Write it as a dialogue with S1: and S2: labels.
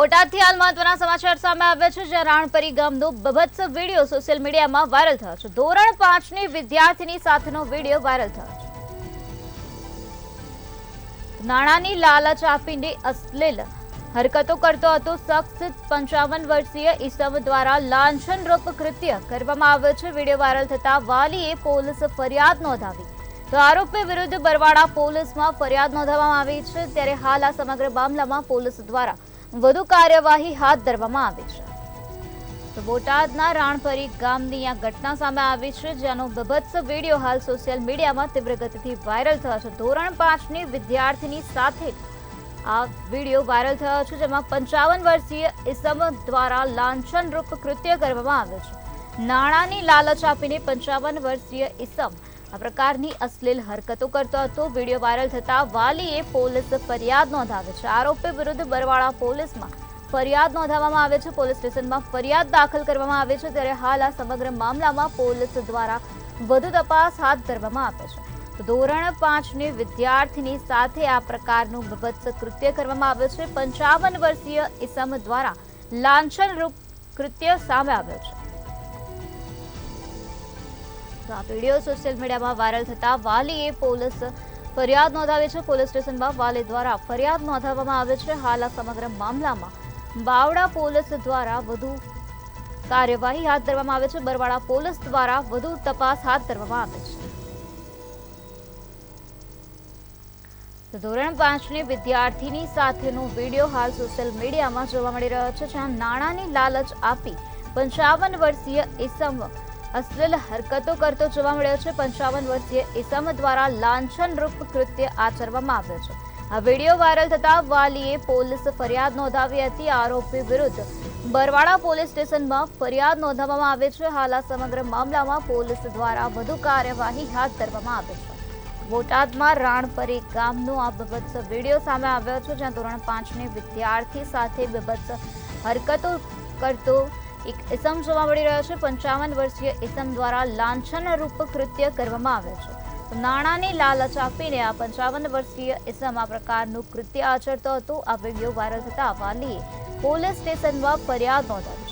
S1: બોટાદથી હાલ મહત્વના સમાચાર સામે આવ્યા છે, જ્યાં રાણપરી ગામનો બભત્સ વિડીયો સોશિયલ મીડિયામાં વાયરલ થયો છે। ધોરણ 5ની વિદ્યાર્થીની સાથેનો વિડીયો વાયરલ થયો છે। નાણાંની લાલચ આપીને અશ્લીલ હરકતો કરતો હતો શખ્સ 55 વર્ષીય ઈસમ દ્વારા લાંછનરૂપ કૃત્ય કરવામાં આવ્યું છે। વિડીયો વાયરલ થતા વાલીએ પોલીસ ફરિયાદ નોંધાવી તો આરોપી વિરુદ્ધ બરવાડા પોલીસમાં ફરિયાદ નોંધવામાં આવી છે। ત્યારે હાલ આ સમગ્ર મામલામાં પોલીસ દ્વારા વધુ કાર્યવાહી હાથ ધરવામાં આવી છે। તો બોટાદના રાણપરી ગામની આ ઘટના સામે આવી છે, જેનો બભત્સ વિડીયો હાલ સોશિયલ મીડિયામાં તીવ્ર ગતિથી વાયરલ થયો છે। ધોરણ 5ની વિદ્યાર્થીની સાથે આ વિડીયો વાયરલ થયો છે, જેમાં 55 વર્ષીય ઈસમ દ્વારા લાંછનરૂપ કૃત્ય કરવામાં આવ્યું છે। નાણાંની લાલચ આપીને 55 વર્ષીય ઈસમ આ પ્રકારની અશ્લીલ હરકતો કરતો હતો। વિડીયો વાયરલ થતા વાલીએ પોલીસ ફરિયાદ નોંધાવી છે। આરોપી વિરુદ્ધ બરવાડા પોલીસમાં ફરિયાદ નોંધાવવામાં આવે છે। પોલીસ સ્ટેશનમાં ફરિયાદ દાખલ કરવામાં આવે છે। ત્યારે હાલ આ સમગ્ર મામલામાં પોલીસ દ્વારા વધુ તપાસ હાથ ધરવામાં આવે છે। તો ધોરણ 5ની વિદ્યાર્થીની સાથે આ પ્રકારનું બભત્સ કૃત્ય કરવામાં આવ્યું છે। 55 વર્ષીય ઈસમ દ્વારા લાંછનરૂપ કૃત્ય સામે આવ્યો છે। આ વિડીયો સોશિયલ મીડિયામાં વાયરલ થતા વાલીએ પોલીસ ફરિયાદ નોંધાવી છે। પોલીસ સ્ટેશનમાં વાલી દ્વારા ફરિયાદ નોંધાવવામાં આવે છે। હાલ આ સમગ્ર મામલામાં બાવડા પોલીસ દ્વારા વધુ કાર્યવાહી હાથ ધરવામાં આવે છે। બરવાડા પોલીસ દ્વારા વધુ તપાસ હાથ ધરવામાં આવે છે। તો ધોરણ 5ની વિદ્યાર્થીની સાથેનો વિડીયો હાલ સોશિયલ મીડિયામાં જોવા મળી રહ્યો છે, જ્યાં નાણાંની લાલચ આપી 55 વર્ષીય ઈસમ અશ્લીલ હરકતો કરતો જોવા મળ્યો છે। 55 વર્ષીય ઈસમ દ્વારા લાંછનરૂપ કૃત્ય આચરવામાં આવ્યો છે। આ વિડીયો વાયરલ થતા વાલીએ પોલીસ ફરિયાદ નોંધાવી હતી। આરોપી વિરુદ્ધ બરવાડા પોલીસ સ્ટેશનમાં ફરિયાદ નોંધાવવામાં આવી છે। હાલ આ સમગ્ર મામલામાં પોલીસ દ્વારા વધુ કાર્યવાહી હાથ ધરવામાં આવી છે। બોટાદમાં રાણપરી ગામનો આ બભત્સ વિડીયો સામે આવ્યો છે, જ્યાં ધોરણ 5ની વિદ્યાર્થી સાથે બભત્સ હરકતો કરતો એક ઈસમ જોવા મળી રહ્યો છે। 55 વર્ષીય ઈસમ દ્વારા લાંછનરૂપ કૃત્ય કરવામાં આવ્યું છે। તો નાણાંની લાલચ આપીને આ 55 વર્ષીય ઈસમ આ પ્રકારનું કૃત્ય આચરતો હતો। આ વિડીયો વાયરલ થતા વાલીએ પોલીસ સ્ટેશનમાં ફરિયાદ નોંધાવી